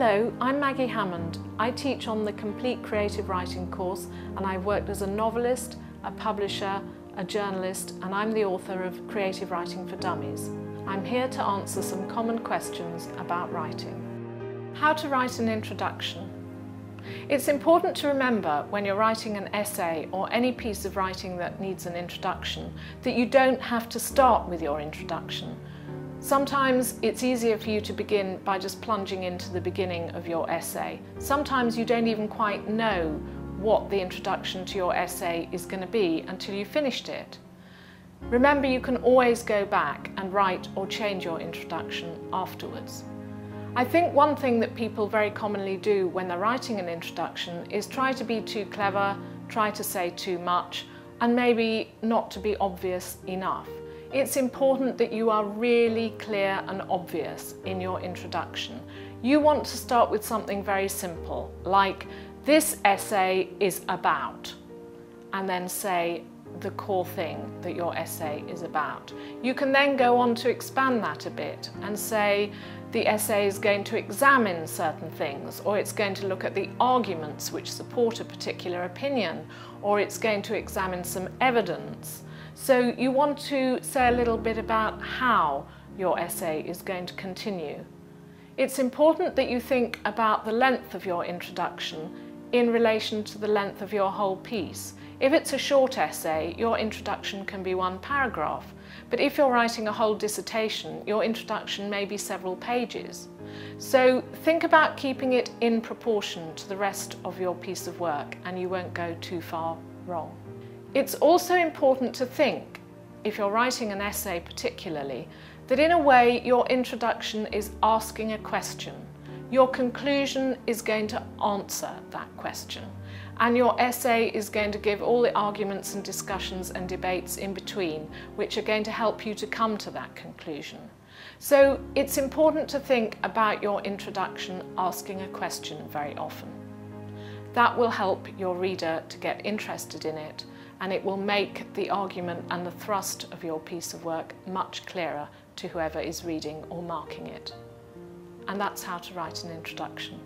Hello, I'm Maggie Hammond. I teach on the Complete Creative Writing course, and I've worked as a novelist, a publisher, a journalist, and I'm the author of Creative Writing for Dummies. I'm here to answer some common questions about writing. How to write an introduction. It's important to remember when you're writing an essay or any piece of writing that needs an introduction that you don't have to start with your introduction. Sometimes it's easier for you to begin by just plunging into the beginning of your essay. Sometimes you don't even quite know what the introduction to your essay is going to be until you've finished it. Remember, you can always go back and write or change your introduction afterwards. I think one thing that people very commonly do when they're writing an introduction is try to be too clever, try to say too much, and maybe not to be obvious enough. It's important that you are really clear and obvious in your introduction. You want to start with something very simple, like this essay is about, and then say the core thing that your essay is about. You can then go on to expand that a bit and say the essay is going to examine certain things, or it's going to look at the arguments which support a particular opinion, or it's going to examine some evidence. So you want to say a little bit about how your essay is going to continue. It's important that you think about the length of your introduction in relation to the length of your whole piece. If it's a short essay, your introduction can be one paragraph. But if you're writing a whole dissertation, your introduction may be several pages. So think about keeping it in proportion to the rest of your piece of work, and you won't go too far wrong. It's also important to think, if you're writing an essay particularly, that in a way your introduction is asking a question. Your conclusion is going to answer that question, and your essay is going to give all the arguments and discussions and debates in between which are going to help you to come to that conclusion. So it's important to think about your introduction asking a question very often. That will help your reader to get interested in it, and it will make the argument and the thrust of your piece of work much clearer to whoever is reading or marking it. And that's how to write an introduction.